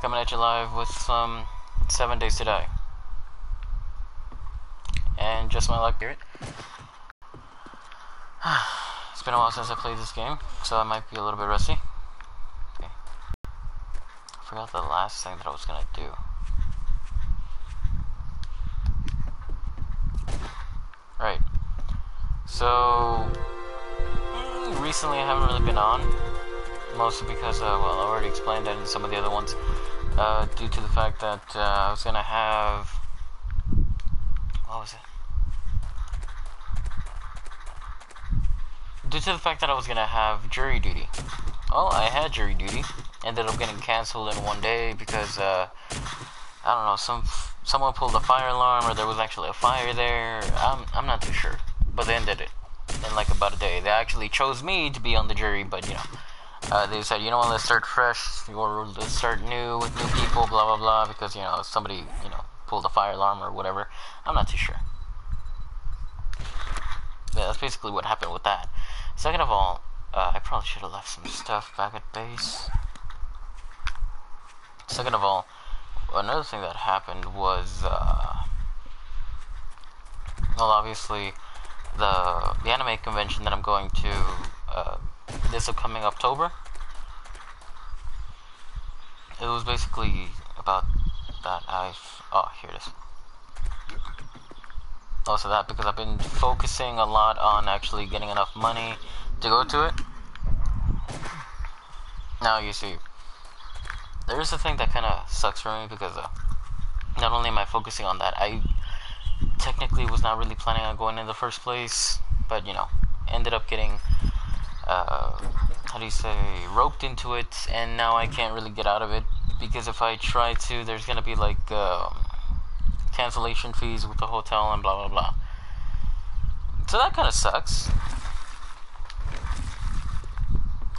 coming at you live with some 7 Days to Die. And just my luck, Garrett. It's been a while since I played this game, so I might be a little bit rusty. Okay. I forgot the last thing that I was gonna do. Right. So, recently I haven't really been on. Mostly because, well, I already explained that in some of the other ones. Due to the fact that I was gonna have... What was it? Due to the fact that I was gonna have jury duty. Well, I had jury duty. Ended up getting cancelled in one day because, I don't know, someone pulled a fire alarm, or there was actually a fire there. I'm not too sure. But they ended it in like about a day. They actually chose me to be on the jury, but you know. They said, you know what, let's start fresh, or let's start new with new people, blah blah blah, because, you know, somebody, you know, pulled a fire alarm or whatever. I'm not too sure. Yeah, that's basically what happened with that. Second of all, I probably should have left some stuff back at base. Second of all, another thing that happened was, well, obviously, the anime convention that I'm going to, this upcoming October, it was basically about that. Oh, here it is. Also that, because I've been focusing a lot on actually getting enough money to go to it. Now, you see, there's a thing that kind of sucks for me, because not only am I focusing on that, I technically was not really planning on going in the first place, but, you know, ended up getting how do you say, roped into it, and now I can't really get out of it, because if I try to, there's gonna be like cancellation fees with the hotel and blah blah blah. So that kind of sucks.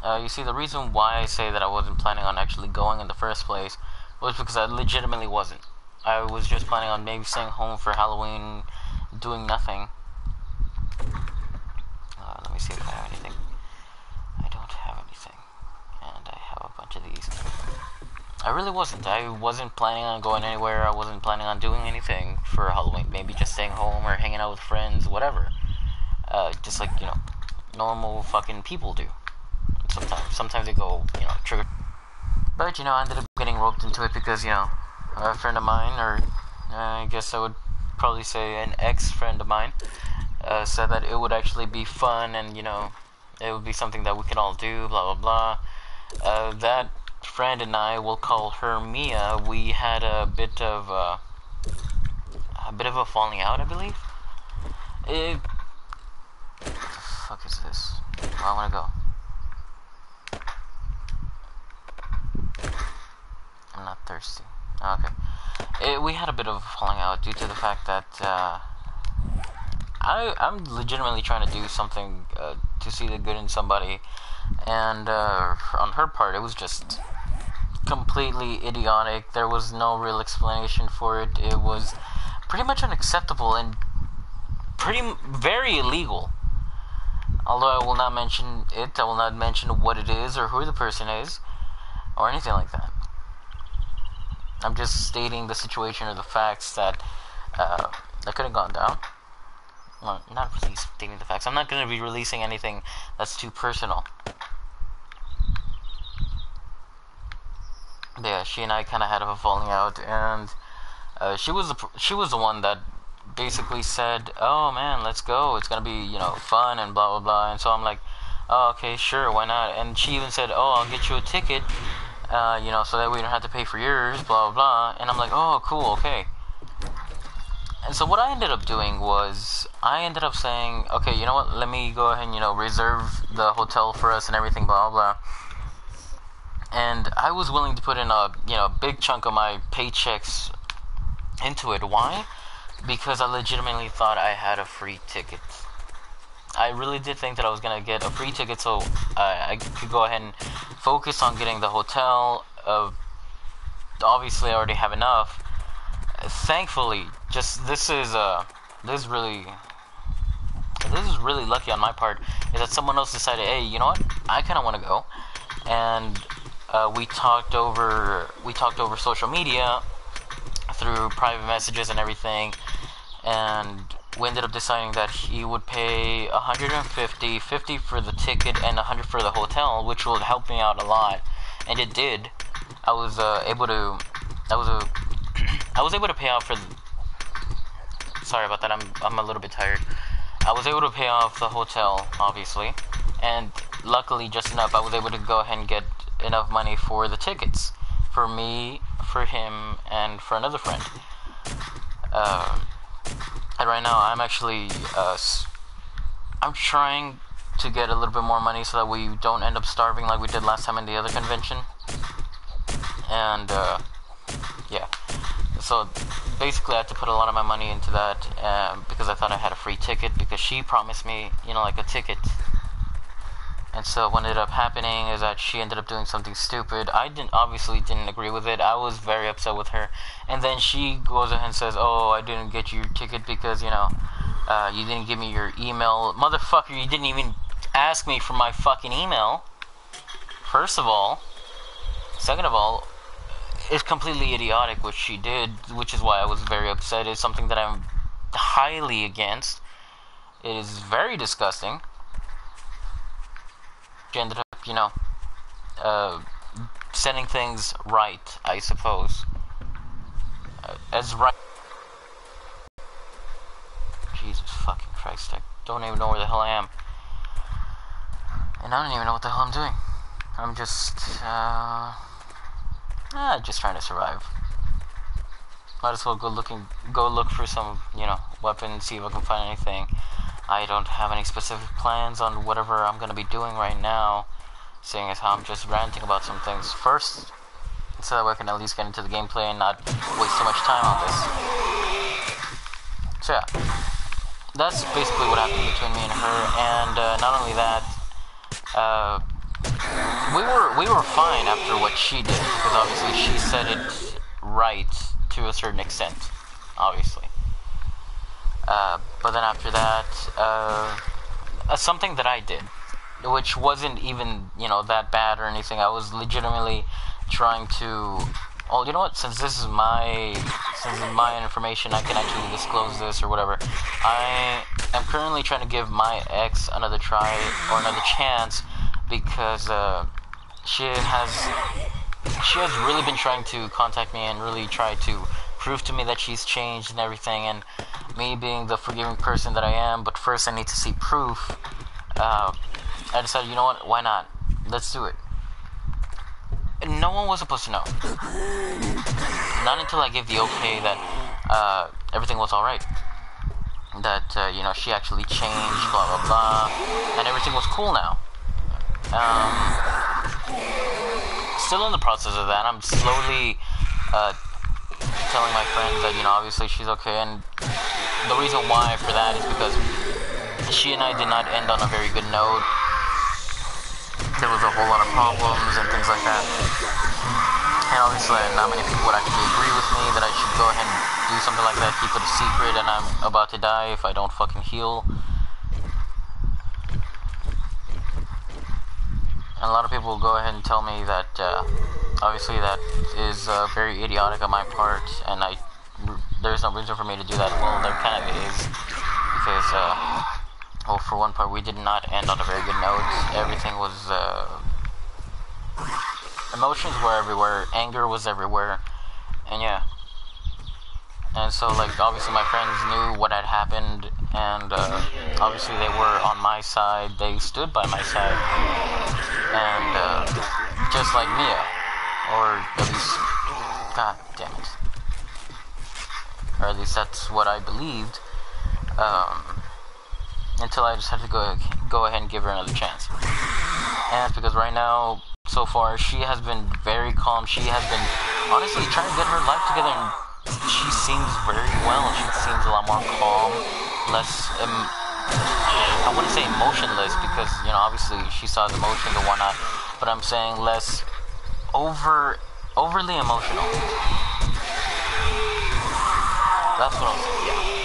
You see, the reason why I say that I wasn't planning on actually going in the first place was because I legitimately wasn't. I was just planning on maybe staying home for Halloween, doing nothing. Let me see if I have anything. I don't have anything. And I have a bunch of these. I really wasn't. I wasn't planning on going anywhere. I wasn't planning on doing anything for Halloween. Maybe just staying home or hanging out with friends, whatever. Just like, you know, normal fucking people do. Sometimes they go, you know, trigger. But, you know, I ended up getting roped into it because, you know, a friend of mine, or I guess I would probably say an ex-friend of mine, said that it would actually be fun, and, you know, it would be something that we could all do, blah blah blah. That friend and I, will call her Mia, we had a bit of a falling out, I believe. What the fuck is this? Oh, I wanna go. I'm not thirsty. Okay. We had a bit of a falling out due to the fact that I'm legitimately trying to do something to see the good in somebody, and on her part, it was just completely idiotic. There was no real explanation for it. It was pretty much unacceptable and very illegal. Although I will not mention it, I will not mention what it is or who the person is or anything like that. I'm just stating the situation or the facts that could have gone down. Well, not really stating the facts. I'm not going to be releasing anything that's too personal. But yeah, she and I kind of had a falling out, and she was the one that basically said, "Oh man, let's go. It's gonna be, you know, fun and blah blah blah." And so I'm like, "Oh, okay, sure, why not?" And she even said, "Oh, I'll get you a ticket, you know, so that we don't have to pay for yours, blah blah blah." And I'm like, "Oh, cool, okay." And so what I ended up doing was, I ended up saying, "Okay, you know what? Let me go ahead and, you know, reserve the hotel for us and everything, blah blah." And I was willing to put in a, you know, big chunk of my paychecks into it. Why? Because I legitimately thought I had a free ticket. I really did think that I was gonna get a free ticket, so I could go ahead and focus on getting the hotel. Obviously, I already have enough. Thankfully, this is really lucky on my part, is that someone else decided, hey, you know what, I kind of want to go, and we talked over social media through private messages and everything, and we ended up deciding that he would pay 150, 50 for the ticket and 100 for the hotel, which would help me out a lot, and it did. I was able to, I was able to pay off for. Sorry about that. I'm a little bit tired. I was able to pay off the hotel, obviously, and luckily, just enough, I was able to go ahead and get enough money for the tickets, for me, for him, and for another friend. And right now, I'm actually, I'm trying to get a little bit more money so that we don't end up starving like we did last time in the other convention. And, yeah. So, basically, I had to put a lot of my money into that, because I thought I had a free ticket, because she promised me, like a ticket. And so what ended up happening is that she ended up doing something stupid. I obviously didn't agree with it. I was very upset with her. And then she goes ahead and says, oh, I didn't get you your ticket because, you didn't give me your email. Motherfucker, you didn't even ask me for my fucking email. First of all. Second of all, it's completely idiotic what she did, which is why I was very upset. It's something that I'm highly against. It is very disgusting. She ended up, setting things right, I suppose. As right. Jesus fucking Christ, I don't even know where the hell I am. And I don't even know what the hell I'm doing. I'm just trying to survive. Might as well go look for some, weapons, see if I can find anything. I don't have any specific plans on whatever I'm going to be doing right now, seeing as how I'm just ranting about some things first, so that I can at least get into the gameplay and not waste too much time on this. So yeah, that's basically what happened between me and her, and not only that, we were fine after what she did, because obviously she said it right to a certain extent, obviously. But then after that, something that I did, which wasn't even, that bad or anything. I was legitimately trying to, you know what, since this is my information, I can actually disclose this or whatever. I am currently trying to give my ex another try or another chance, because she has really been trying to contact me and really try to prove to me that she's changed and everything, and me being the forgiving person that I am, but first I need to see proof. I decided, you know what, why not? Let's do it. And no one was supposed to know. Not until I gave the okay that everything was alright. That, she actually changed, blah, blah, blah, and everything was cool now. Still in the process of that. I'm slowly telling my friends that, obviously she's okay, and the reason why for that is because she and I did not end on a very good note. There was a whole lot of problems and things like that, and obviously not many people would actually agree with me that I should go ahead and do something like that, keep it a secret, and I'm about to die if I don't fucking heal. And a lot of people will go ahead and tell me that obviously that is very idiotic on my part, and there's no reason for me to do that. Well, there kind of is, because well, for one part, we did not end on a very good note. Everything was emotions were everywhere, anger was everywhere, and yeah. And so, obviously my friends knew what had happened, and obviously they were on my side. They stood by my side, and just like Mia, or at least, god damn it, or at least that's what I believed, until I just had to go ahead and give her another chance. And it's because right now, so far, she has been very calm. She has been honestly trying to get her life together, and she seems very well. She seems a lot more calm, less, I wouldn't say emotionless, because, obviously she saw the emotions and whatnot, but I'm saying less overly emotional. That's what I'm saying, yeah.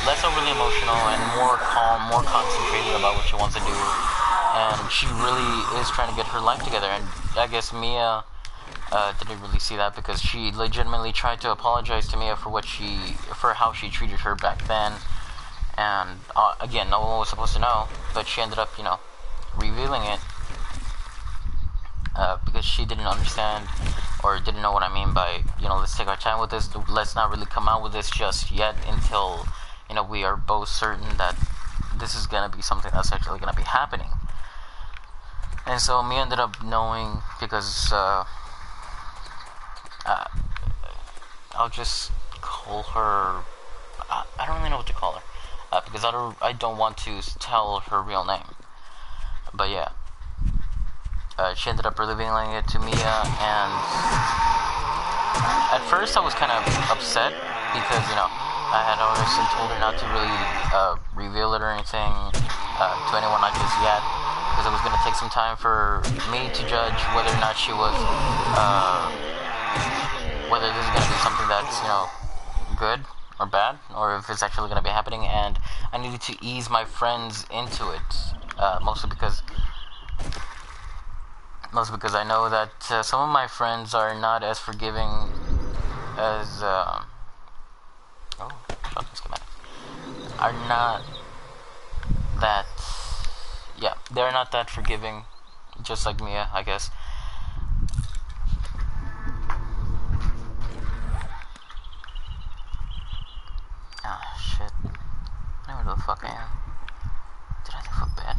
Less overly emotional and more calm, more concentrated about what she wants to do. And she really is trying to get her life together. And I guess Mia didn't really see that because she legitimately tried to apologize to Mia for how she treated her back then. And again, no one was supposed to know, but she ended up, revealing it because she didn't understand or didn't know what I mean by, let's take our time with this. Let's not really come out with this just yet until, we are both certain that this is gonna be something that's actually gonna be happening. And so Mia ended up knowing because I'll just call her. I don't really know what to call her because I don't want to tell her real name. But yeah, she ended up revealing it to Mia, and at first I was kind of upset because I had obviously told her not to really reveal it or anything to anyone, not just yet, because it was going to take some time for me to judge whether or not she was whether this is going to be something that's good or bad, or if it's actually going to be happening. And I needed to ease my friends into it, mostly because I know that some of my friends are not as forgiving as are not that they're not that forgiving, just like Mia, I guess. Ah, shit. I know where the fuck I am. Did I leave a bed?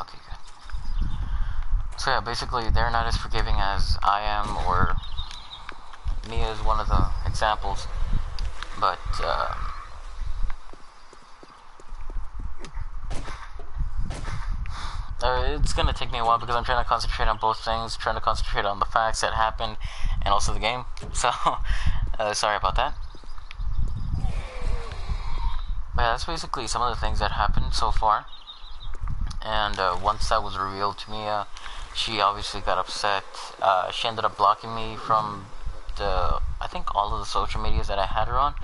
Okay, good. So yeah, basically, they're not as forgiving as I am, or Mia is one of the examples. But, it's gonna take me a while because I'm trying to concentrate on both things, trying to concentrate on the facts that happened and also the game. So, sorry about that. But yeah, that's basically some of the things that happened so far. And once that was revealed to Mia, she obviously got upset. She ended up blocking me from I think all of the social medias that I had her on,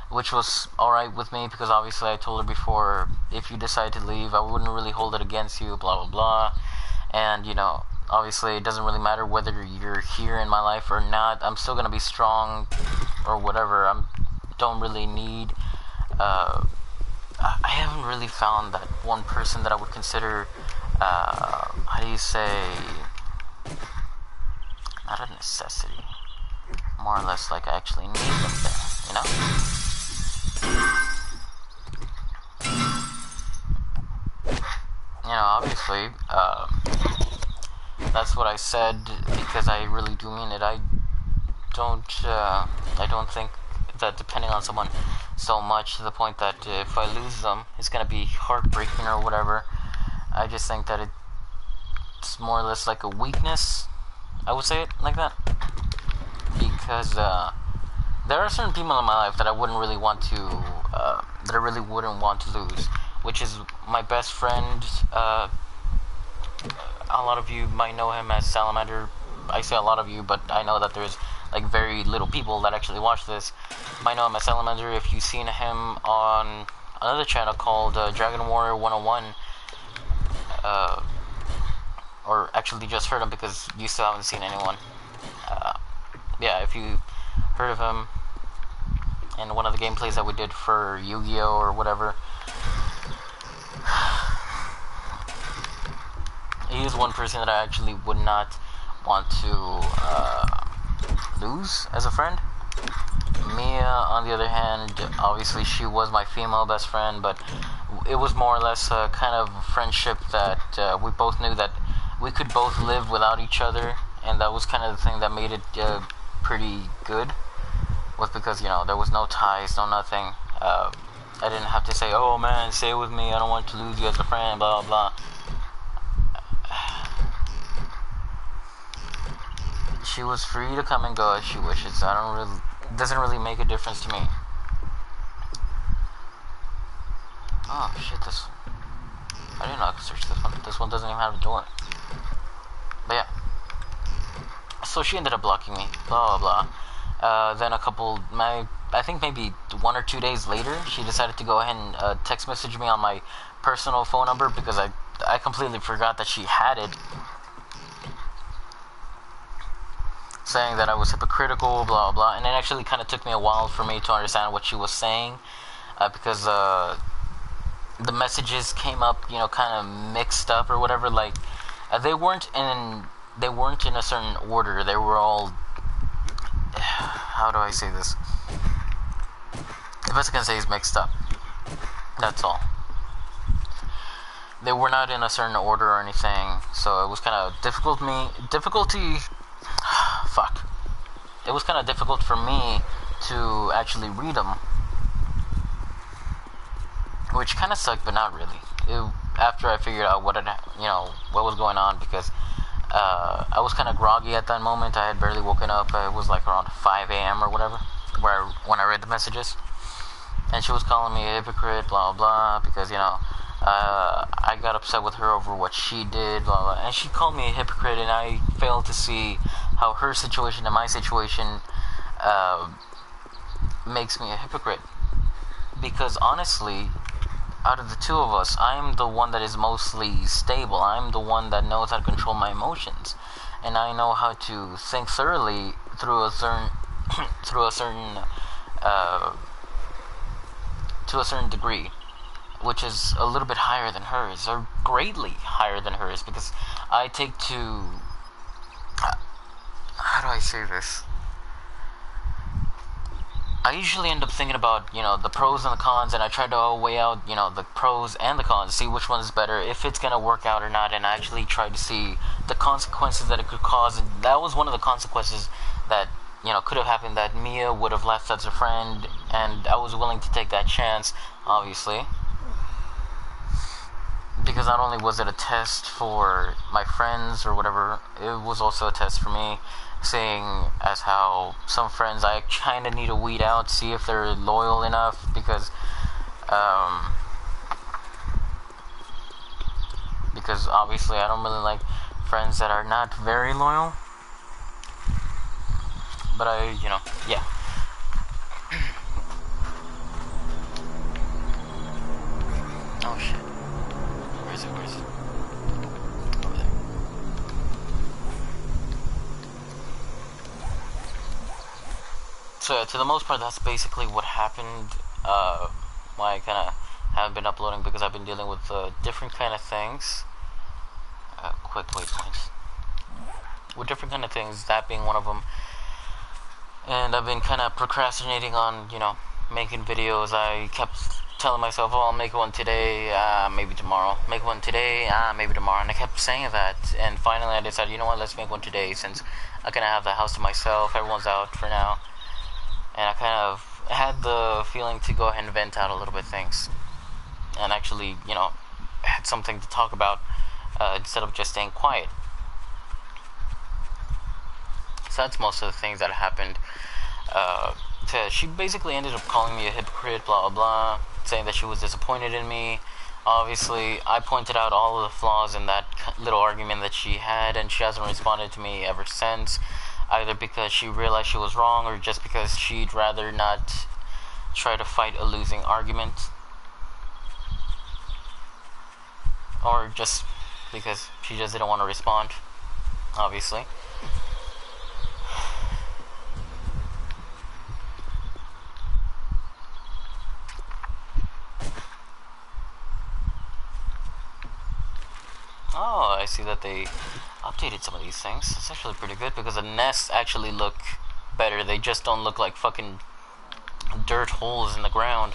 which was alright with me because obviously I told her before, if you decide to leave, I wouldn't really hold it against you, blah blah blah. And obviously it doesn't really matter whether you're here in my life or not. I'm still gonna be strong or whatever. Don't really need I haven't really found that one person that I would consider how do you say, not a necessity, more or less like I actually need them there, obviously, that's what I said because I really do mean it. I don't think that depending on someone so much to the point that if I lose them, it's gonna be heartbreaking or whatever. I just think that it's more or less like a weakness. I would say it like that because there are certain people in my life that I wouldn't really want to, that I really wouldn't want to lose, which is my best friend. A lot of you might know him as Salamander. I say a lot of you, but I know that there's like very little people that actually watch this. Might know him as Salamander if you've seen him on another channel called Dragon Warrior 101, or actually just heard him because you still haven't seen anyone. Yeah, if you heard of him in one of the gameplays that we did for Yu-Gi-Oh or whatever, he is one person that I actually would not want to lose as a friend. Mia, on the other hand, obviously she was my female best friend, but it was more or less a kind of friendship that we both knew that we could both live without each other, and that was kind of the thing that made it pretty good, was because, there was no ties, no nothing. I didn't have to say, oh man, stay with me, I don't want to lose you as a friend, blah blah blah. She was free to come and go as she wishes. It doesn't really make a difference to me. Oh shit, I didn't know I could search this one. This one doesn't even have a door. But yeah. So she ended up blocking me, blah blah blah. Then I think maybe 1 or 2 days later, she decided to go ahead and text message me on my personal phone number because I completely forgot that she had it. saying that I was hypocritical, blah blah, and it actually kind of took me a while for me to understand what she was saying, because the messages came up, kind of mixed up or whatever. Like they weren't in a certain order. They were all, how do I say this? The best I can say is mixed up. That's all. They were not in a certain order or anything, so it was kind of fuck. It was kind of difficult for me to actually read them, which kind of sucked, but not really. After I figured out what was going on, because I was kind of groggy at that moment. I had barely woken up. It was like around 5 a.m. or whatever, when I read the messages, and she was calling me a hypocrite, blah blah, because I got upset with her over what she did, blah blah, and she called me a hypocrite, and I failed to see how her situation and my situation makes me a hypocrite. Because honestly, out of the two of us, I'm the one that is mostly stable. I'm the one that knows how to control my emotions, and I know how to think thoroughly through a certain to a certain degree, which is a little bit higher than hers, or greatly higher than hers, because I take to, how do I say this? I usually end up thinking about, the pros and the cons, and I try to weigh out, the pros and the cons, see which one is better, if it's going to work out or not, and I actually try to see the consequences that it could cause. And that was one of the consequences that, could have happened, that Mia would have left as a friend, and I was willing to take that chance, obviously. Because not only was it a test for my friends or whatever, it was also a test for me, seeing as how some friends I kind of need to weed out, see if they're loyal enough, because obviously I don't really like friends that are not very loyal. But yeah. Oh shit. Where is it? Over there. So to the most part, that's basically what happened. Why I kind of haven't been uploading, because I've been dealing with different kind of things. Quick waypoints. With different kind of things, that being one of them. And I've been kind of procrastinating on, making videos. I kept telling myself, oh, I'll make one today, maybe tomorrow. Make one today, maybe tomorrow. And I kept saying that. And finally I decided, you know what, let's make one today, since I kind of have the house to myself. Everyone's out for now. And I kind of had the feeling to go ahead and vent out a little bit things. And actually, had something to talk about, instead of just staying quiet. So that's most of the things that happened. She basically ended up calling me a hypocrite, blah, blah, blah, saying that she was disappointed in me. Obviously, I pointed out all of the flaws in that little argument that she had, and she hasn't responded to me ever since, either because she realized she was wrong, or just because she'd rather not try to fight a losing argument, or just because she just didn't want to respond, obviously. Oh, I see that they updated some of these things. It's actually pretty good, because the nests actually look better. They just don't look like fucking dirt holes in the ground.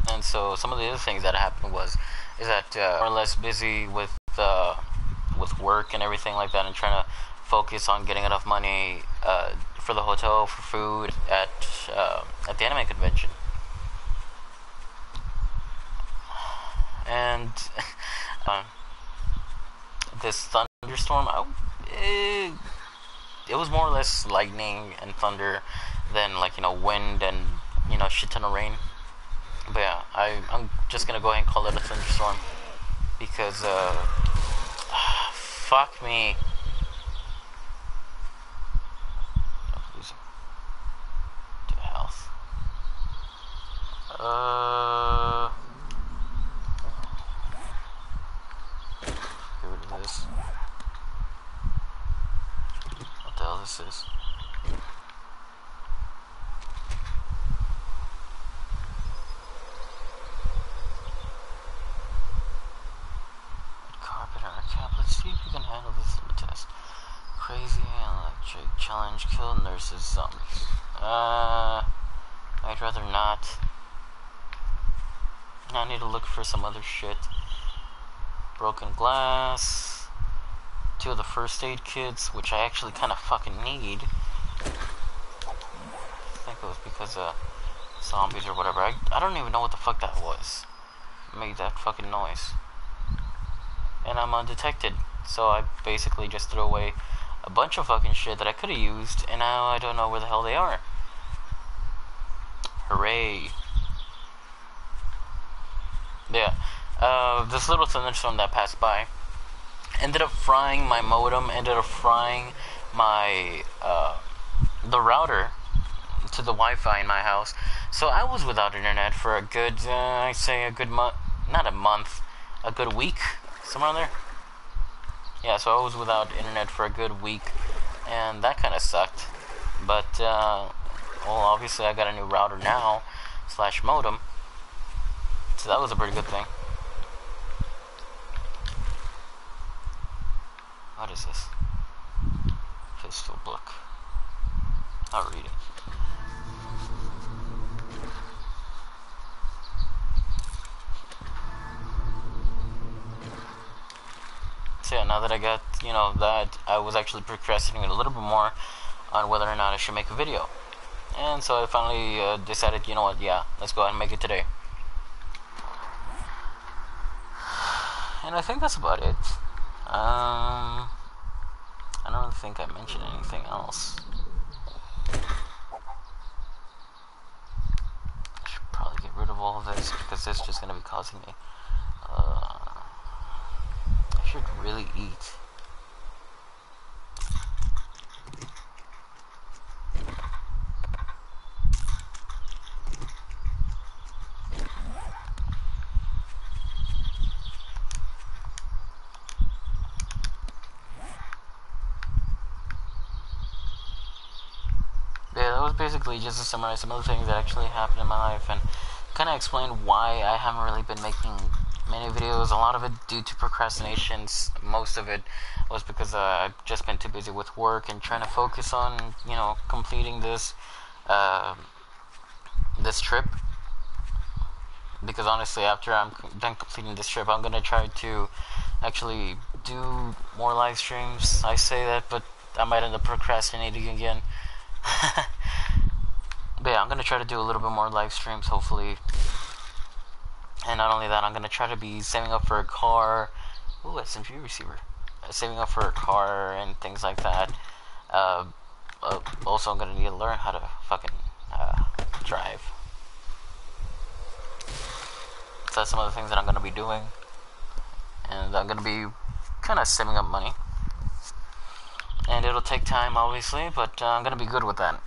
And so some of the other things that happened is that more or less busy with work and everything like that, and trying to focus on getting enough money for the hotel, for food at the anime convention. And this thunderstorm, it was more or less lightning and thunder than wind and shit ton of rain. But yeah, I'm just gonna go ahead and call it a thunderstorm, because fuck me. Losing to health. challenge, kill nurses, zombies. I'd rather not. I need to look for some other shit. Broken glass. 2 of the first aid kits, which I actually kind of fucking need. I think it was because of zombies or whatever. I don't even know what the fuck that was. Made that fucking noise. And I'm undetected. So I basically just threw away a bunch of fucking shit that I could have used, and now I don't know where the hell they are. Hooray. Yeah. This little thunderstorm that passed by ended up frying my modem, ended up frying my, the router to the Wi-Fi in my house. So I was without internet for a good, I'd say a good month, not a month, a good week, somewhere there. Yeah, so I was without internet for a good week, and that kind of sucked. But, well, obviously I got a new router now, / modem, so that was a pretty good thing. What is this? Pistol book. I'll read it. So yeah, now that I got, that, I was actually procrastinating a little bit more on whether or not I should make a video. And so I finally decided, you know what, yeah, let's go ahead and make it today. And I think that's about it. I don't really think I mentioned anything else. I should probably get rid of all of this because this is just going to be causing me. I should really eat. Yeah, that was basically just to summarize some of the things that actually happened in my life and kind of explain why I haven't really been making many videos. A lot of it due to procrastinations. Most of it was because I've just been too busy with work and trying to focus on, completing this this trip. Because honestly, after I'm done completing this trip, I'm gonna try to actually do more live streams. I say that, but I might end up procrastinating again. But yeah, I'm gonna try to do a little bit more live streams, hopefully. And not only that, I'm gonna try to be saving up for a car. Ooh, SMG receiver. Saving up for a car and things like that. Also, I'm gonna need to learn how to fucking drive. So that's some of the things that I'm gonna be doing, and I'm gonna be kind of saving up money. And it'll take time, obviously, but I'm gonna be good with that.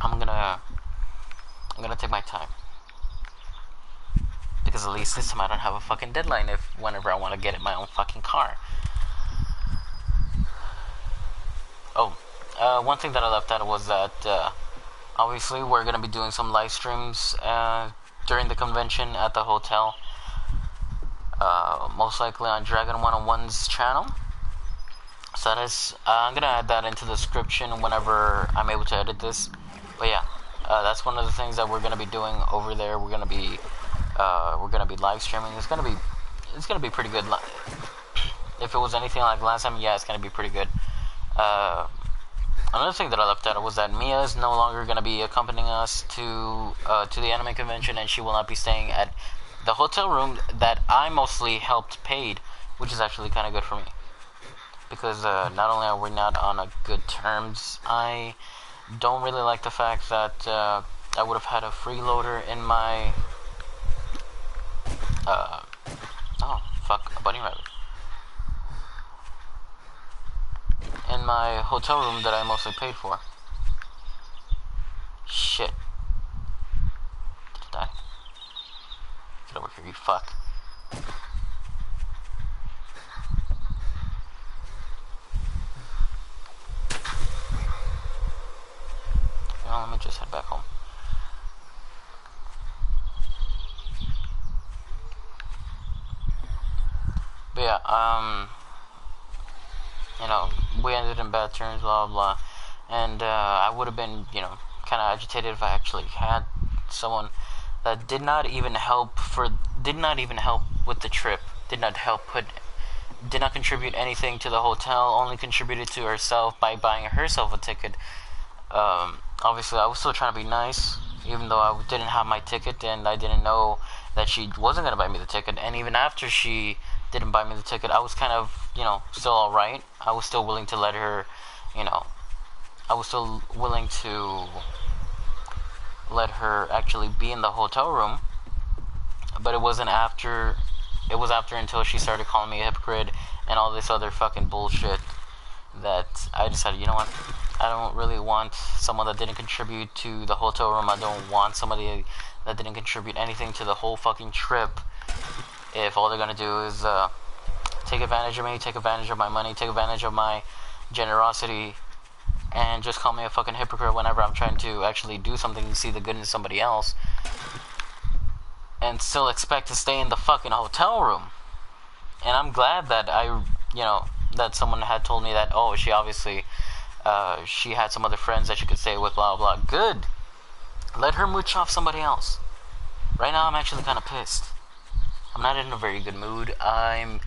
I'm gonna take my time, because at least this time I don't have a fucking deadline whenever I want to get in my own fucking car. Oh, one thing that I left out was that obviously we're gonna be doing some live streams during the convention at the hotel, most likely on Dragon 101's channel. So that is, I'm gonna add that into the description whenever I'm able to edit this. But yeah, that's one of the things that we're gonna be doing over there. We're gonna be live streaming. It's gonna be pretty good. If it was anything like last time, yeah, it's gonna be pretty good. Another thing that I left out was that Mia is no longer gonna be accompanying us to the anime convention, and she will not be staying at the hotel room that I mostly helped paid, which is actually kind of good for me. Because not only are we not on a good terms, I don't really like the fact that I would have had a freeloader in my oh fuck, a bunny rabbit, in my hotel room that I mostly paid for. Shit. Did it die? Get over here, you fuck. Let me just head back home. But yeah, we ended in bad terms, blah blah. And I would have been, kind of agitated if I actually had someone that did not even help with the trip, did not contribute anything to the hotel, only contributed to herself by buying herself a ticket. Obviously, I was still trying to be nice, even though I didn't have my ticket and I didn't know that she wasn't going to buy me the ticket. And even after she didn't buy me the ticket, I was kind of, still alright. I was still willing to let her, I was still willing to let her actually be in the hotel room. But it was after until she started calling me a hypocrite and all this other fucking bullshit that I decided, you know what, I don't really want someone that didn't contribute to the hotel room. I don't want somebody that didn't contribute anything to the whole fucking trip. If all they're gonna do is take advantage of me, take advantage of my money, take advantage of my generosity, and just call me a fucking hypocrite whenever I'm trying to actually do something and see the good in somebody else, and still expect to stay in the fucking hotel room. And I'm glad that that someone had told me that, oh, she obviously, she had some other friends that she could stay with, blah, blah. Good. Let her mooch off somebody else. Right now, I'm actually kind of pissed. I'm not in a very good mood. I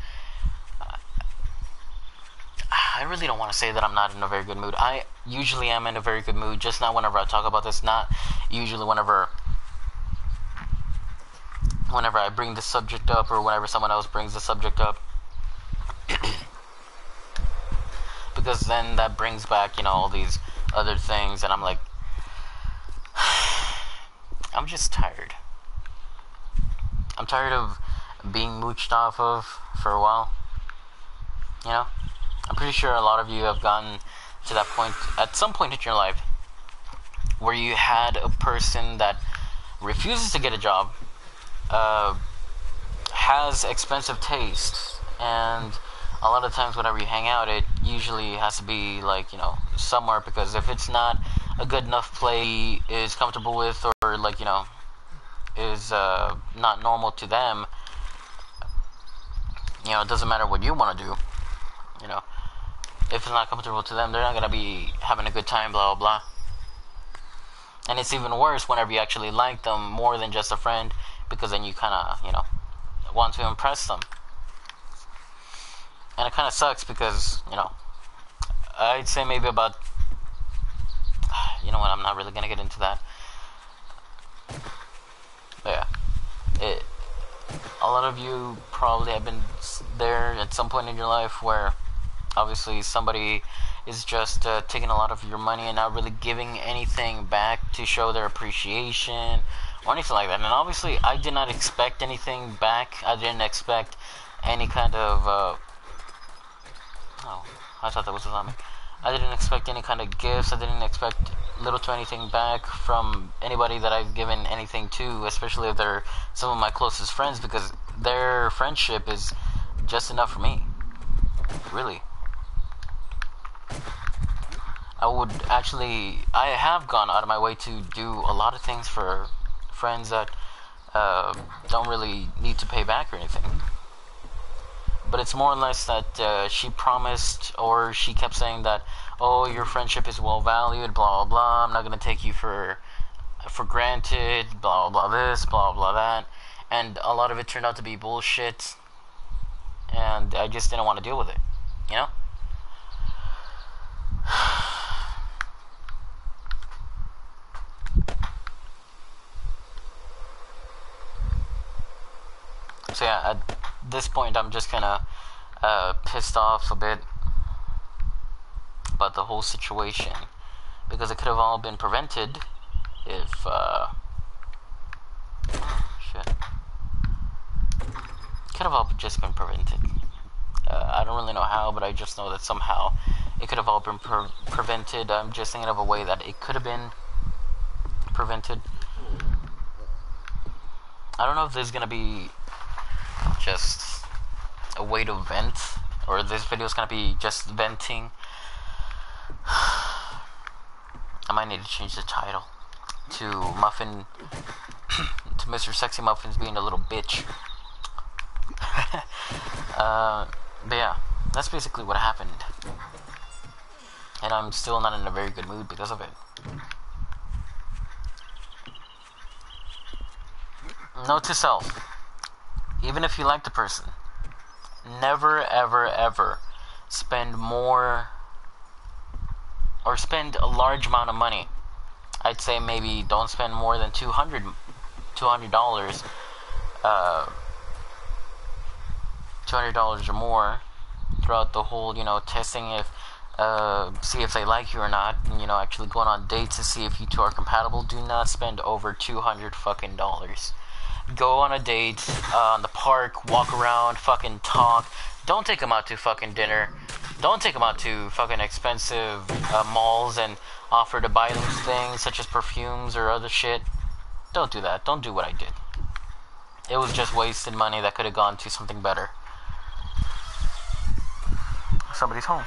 really don't want to say that I'm not in a very good mood. I usually am in a very good mood, just not whenever I talk about this, not usually whenever I bring the subject up or whenever someone else brings the subject up. Because then that brings back, all these other things, and I'm like, I'm just tired. I'm tired of being mooched off of for a while. I'm pretty sure a lot of you have gotten to that point at some point in your life where you had a person that refuses to get a job, has expensive taste, and a lot of times whenever you hang out, it usually has to be like, somewhere, because if it's not a good enough place is comfortable with, or like, is not normal to them, it doesn't matter what you want to do, if it's not comfortable to them, they're not going to be having a good time, blah, blah, blah. And it's even worse whenever you actually like them more than just a friend, because then you kind of, want to impress them. And it kind of sucks because, I'd say maybe about, you know what, I'm not really going to get into that. But yeah, a lot of you probably have been there at some point in your life where obviously somebody is just taking a lot of your money and not really giving anything back to show their appreciation or anything like that. And obviously I did not expect anything back. I didn't expect any kind of I thought that was Islamic. I didn't expect any kind of gifts. I didn't expect little to anything back from anybody that I've given anything to, especially if they're some of my closest friends, because their friendship is just enough for me. Really. I have gone out of my way to do a lot of things for friends that don't really need to pay back or anything. But it's more or less that she promised, or she kept saying that, oh, your friendship is well valued, blah, blah, blah, I'm not going to take you for granted, blah, blah, this, blah, blah, that. And a lot of it turned out to be bullshit. And I just didn't want to deal with it, So yeah, at this point I'm just kind of pissed off a bit about the whole situation, because it could have all been prevented if could have all just been prevented. I don't really know how, but I just know that somehow it could have all been prevented. I'm just thinking of a way that it could have been prevented. I don't know if there's gonna be just a way to vent, or this video is gonna be just venting. I might need to change the title to Muffin to Mr. Sexy Muffin's being a little bitch. But yeah, that's basically what happened. and I'm still not in a very good mood because of it. Note to self: even if you like the person, never ever ever spend more or spend a large amount of money. I'd say maybe don't spend more than $200 $200 or more throughout the whole, testing if see if they like you or not, and actually going on dates to see if you two are compatible. Do not spend over $200 fucking dollars. Go on a date, on the park, walk around, fucking talk. Don't take them out to fucking dinner. Don't take them out to fucking expensive malls and offer to buy them things such as perfumes or other shit. Don't do that. Don't do what I did. It was just wasted money that could have gone to something better. Somebody's home.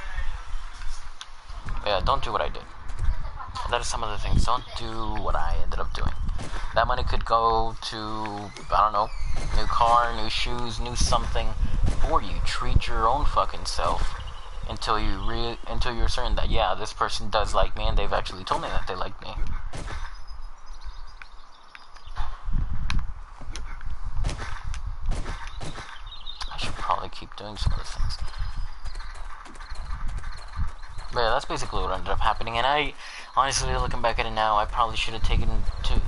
Yeah, don't do what I did. That is some of the things. Don't do what I ended up doing. That money could go to, I don't know, new car, new shoes, new something for you. Treat your own fucking self until you're certain that, yeah, this person does like me and they've actually told me that they like me. I should probably keep doing some of the things. But yeah, that's basically what ended up happening, and I honestly, looking back at it now, I probably should have taken into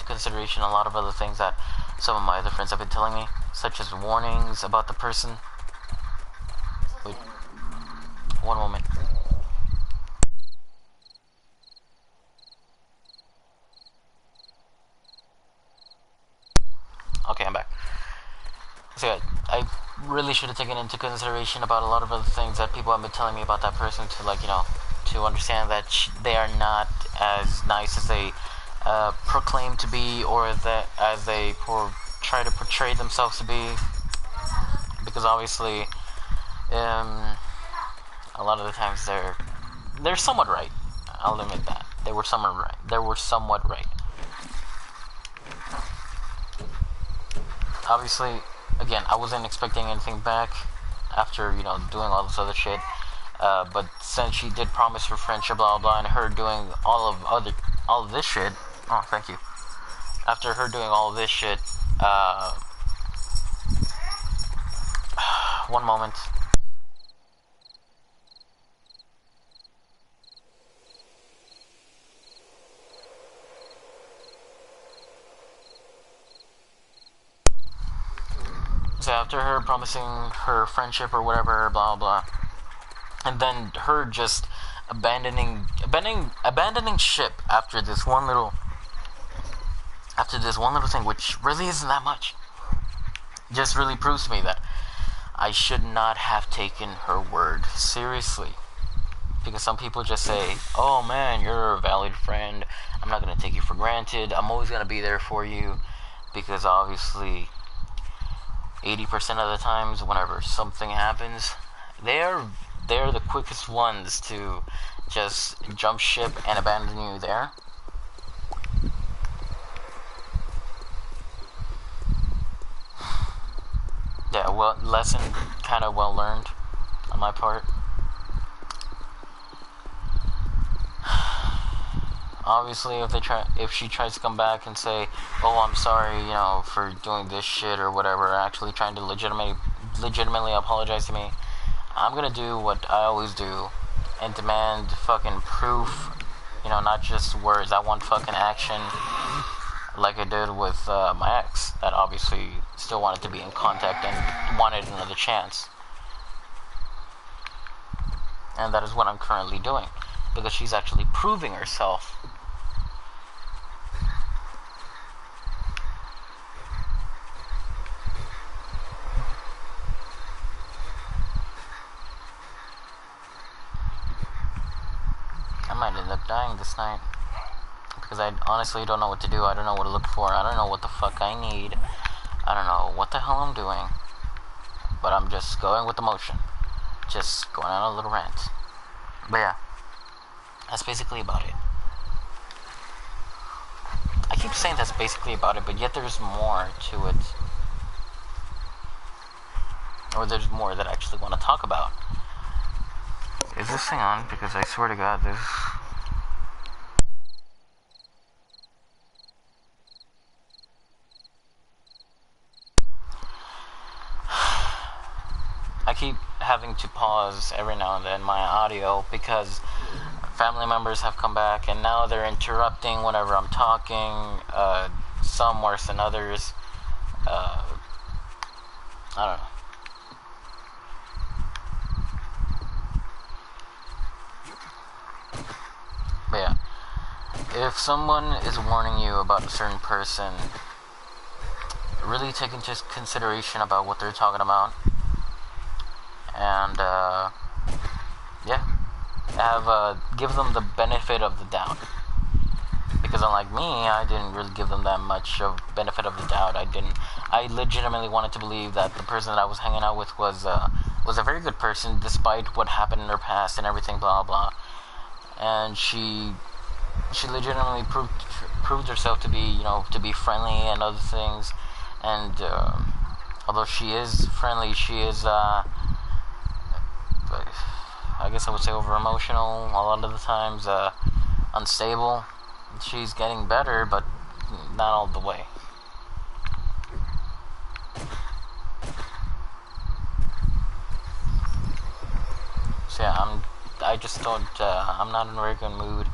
consideration a lot of other things that some of my other friends have been telling me, such as warnings about the person. Wait, one moment. Okay, I'm back. So yeah, I really should have taken into consideration about a lot of other things that people have been telling me about that person to, like, to understand that they are not as nice as they proclaim to be, or that as they try to portray themselves to be. Because obviously, a lot of the times they're somewhat right. I'll admit that they were somewhat right. Obviously, again, I wasn't expecting anything back after doing all this other shit. But since she did promise her friendship, blah blah, and her doing all of this shit. Oh, thank you. After her doing all of this shit, one moment. So after her promising her friendship or whatever, blah blah, and then her just abandoning ship after this one little thing, which really isn't that much, just really proves to me that I should not have taken her word seriously. Because some people just say, oh man, you're a valued friend, I'm not going to take you for granted, I'm always going to be there for you. Because obviously 80% of the times whenever something happens, they're the quickest ones to just jump ship and abandon you there. Yeah, well, lesson kind of well learned on my part. Obviously, if she tries to come back and say, "Oh, I'm sorry, for doing this shit or whatever," actually trying to legitimately apologize to me, I'm gonna do what I always do and demand fucking proof. Not just words. I want fucking action, like I did with my ex, that obviously still wanted to be in contact and wanted another chance. And that is what I'm currently doing, because she's actually proving herself. I might end up dying this night, because I honestly don't know what to do. I don't know what to look for. I don't know what the fuck I need. I don't know what the hell I'm doing. But I'm just going with the motion. Just going on a little rant. But yeah, that's basically about it. I keep saying that's basically about it, but yet there's more to it. Or there's more that I actually want to talk about. Is this thing on? Because I swear to God, this... I keep having to pause every now and then my audio because family members have come back and now they're interrupting whenever I'm talking, some worse than others. I don't know. But yeah, if someone is warning you about a certain person, really take into consideration about what they're talking about. And, yeah, give them the benefit of the doubt. Because unlike me, I didn't really give them that much of benefit of the doubt. I legitimately wanted to believe that the person that I was hanging out with was a very good person, despite what happened in her past and everything, blah, blah. And she legitimately proved herself to be, to be friendly and other things. And, although she is friendly, she is, I guess I would say over emotional a lot of the times, unstable. She's getting better, but not all the way. So yeah, I'm not in a very good mood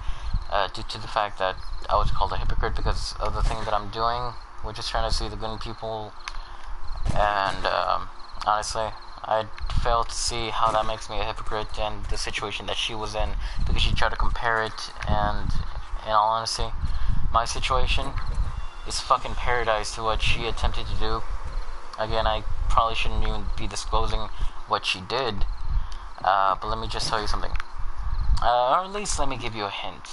due to the fact that I was called a hypocrite because of the thing that I'm doing, which is trying to see the good in people. And honestly, I fail to see how that makes me a hypocrite in the situation that she was in, because she tried to compare it, and in all honesty, my situation is fucking paradise to what she attempted to do. Again, I probably shouldn't even be disclosing what she did, but let me just tell you something. Or at least let me give you a hint.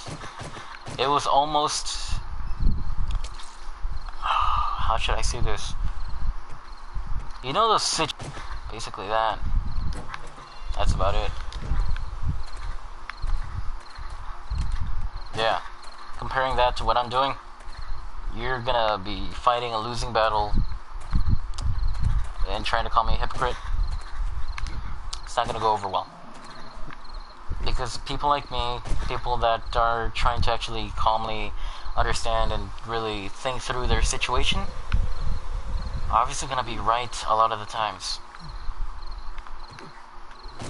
It was almost... how should I say this? You know those basically that. That's about it. Yeah. Comparing that to what I'm doing, you're gonna be fighting a losing battle and trying to call me a hypocrite. It's not gonna go over well. Because people like me, people that are trying to actually calmly understand and really think through their situation, are obviously gonna be right a lot of the times.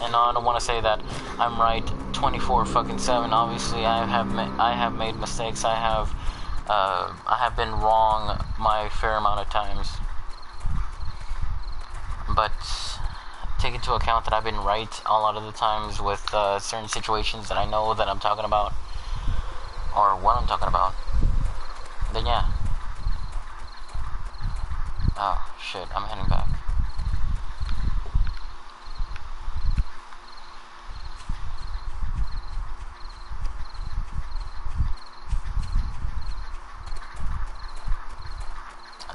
And no, I don't want to say that I'm right 24/7. Obviously, I have made mistakes. I have been wrong my fair amount of times. But take into account that I've been right a lot of the times with certain situations that I know that I'm talking about, or what I'm talking about. Then yeah. Oh shit! I'm heading back.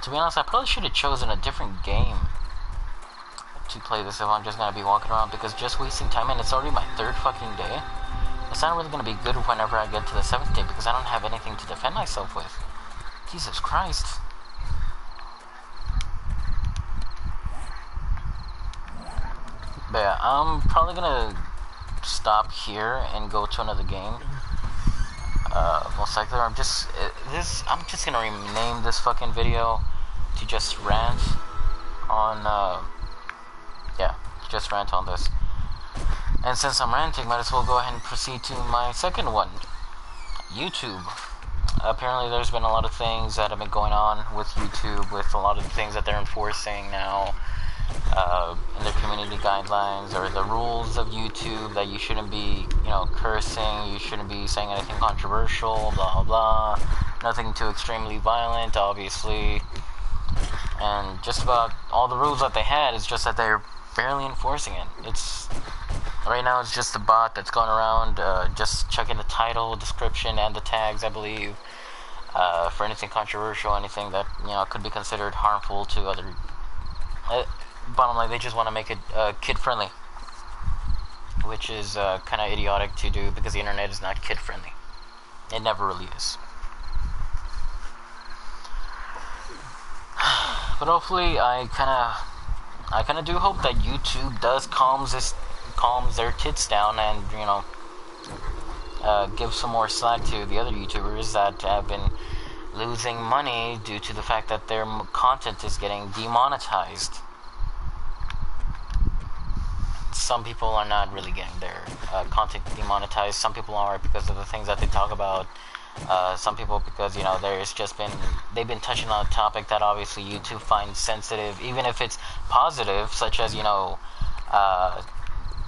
To be honest, I probably should have chosen a different game to play this if I'm just gonna be walking around, because just wasting time, and it's already my 3rd fucking day. It's not really gonna be good whenever I get to the 7th day, because I don't have anything to defend myself with. Jesus Christ. But yeah, I'm probably gonna stop here and go to another game. Most likely, I'm just gonna rename this fucking video to just rant on, just rant on this. And since I'm ranting, might as well go ahead and proceed to my second one, YouTube. Apparently there's been a lot of things that have been going on with YouTube, with a lot of the things that they're enforcing now, in their community guidelines, or the rules of YouTube, that you shouldn't be, cursing, you shouldn't be saying anything controversial, blah blah, nothing too extremely violent, obviously. And just about all the rules that they had, is just that they're barely enforcing it. Right now it's just a bot that's going around, just checking the title, description, and the tags, I believe, for anything controversial, anything that, could be considered harmful to other... bottom line, they just want to make it kid-friendly, which is kind of idiotic to do, because the internet is not kid-friendly. It never really is. But hopefully, I kind of do hope that YouTube does calm calms their tits down and, you know, give some more slack to the other YouTubers that have been losing money due to the fact that their content is getting demonetized. Some people are not really getting their content demonetized. Some people are because of the things that they talk about. Some people because, you know, they've been touching on a topic that obviously YouTube finds sensitive, even if it's positive, such as, you know,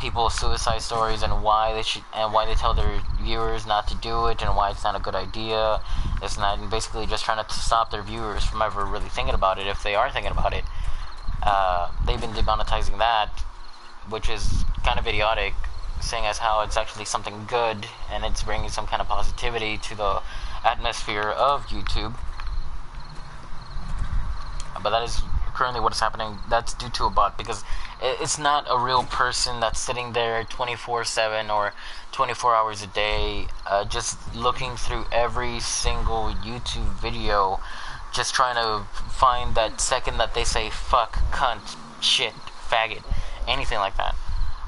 people's suicide stories and why they tell their viewers not to do it and why it's not a good idea. It's not basically just trying to stop their viewers from ever really thinking about it. If they are thinking about it, they've been demonetizing that, which is kind of idiotic, seeing as how it's actually something good and it's bringing some kind of positivity to the atmosphere of YouTube. But that is currently what is happening. That's due to a bot, because it's not a real person that's sitting there 24/7 or 24 hours a day, just looking through every single YouTube video, just trying to find that second that they say fuck, cunt, shit, faggot, anything like that.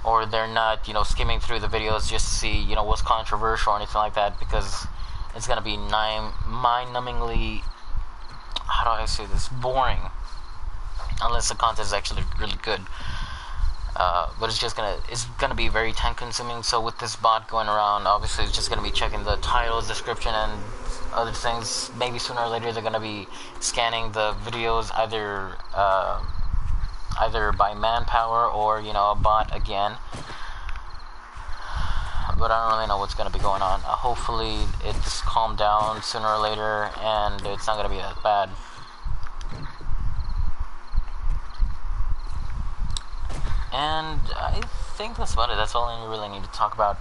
Or they're not, you know, skimming through the videos just to see, you know, what's controversial or anything like that, because it's going to be mind-numbingly, how do I say this, boring, unless the content is actually really good. But it's gonna be very time consuming. So with this bot going around, obviously it's just gonna be checking the titles, description, and other things. Maybe sooner or later they're gonna be scanning the videos either by manpower or, you know, a bot again. But I don't really know what's gonna be going on. Hopefully it's calmed down sooner or later and it's not gonna be that bad. And I think that's about it. That's all I really need to talk about.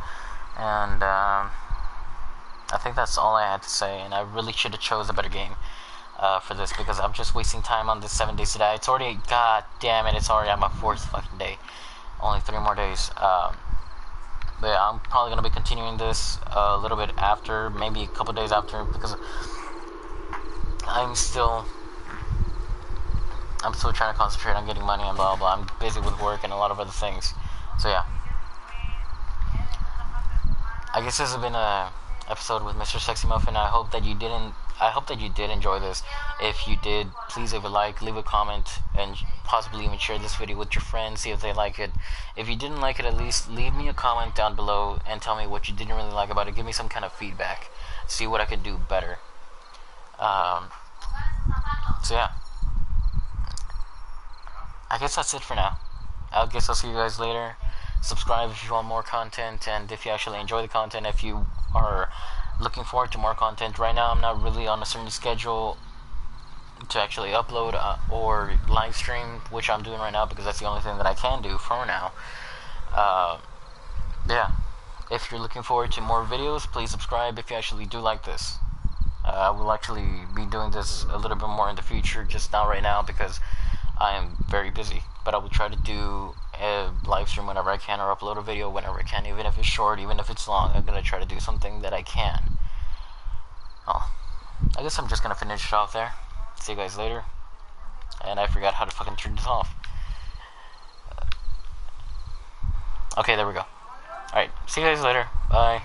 And I think that's all I had to say. And I really should have chose a better game for this, because I'm just wasting time on this 7 days to die. It's already, god damn it, it's already on my 4th fucking day. Only 3 more days. But yeah, I'm probably going to be continuing this a little bit after, maybe a couple days after, because I'm still trying to concentrate on getting money and blah blah. I'm busy with work and a lot of other things. So yeah, I guess this has been a episode with Mr. Sexy Muffin. I hope that you did enjoy this. If you did, please leave a like, leave a comment, and possibly even share this video with your friends, see if they like it. If you didn't like it, at least leave me a comment down below and tell me what you didn't really like about it. Give me some kind of feedback, see what I could do better. So yeah, I guess that's it for now. I guess I'll see you guys later. Subscribe if you want more content, and if you actually enjoy the content, if you are looking forward to more content. Right now I'm not really on a certain schedule to actually upload or live stream, which I'm doing right now because that's the only thing that I can do for now. Yeah, if you're looking forward to more videos, please subscribe if you actually do like this. I will actually be doing this a little bit more in the future, just not right now because I am very busy, but I will try to do a live stream whenever I can, or upload a video whenever I can, even if it's short, even if it's long. I'm going to try to do something that I can. Oh, I guess I'm just going to finish it off there. See you guys later. And I forgot how to fucking turn this off. Okay, there we go. Alright, see you guys later. Bye.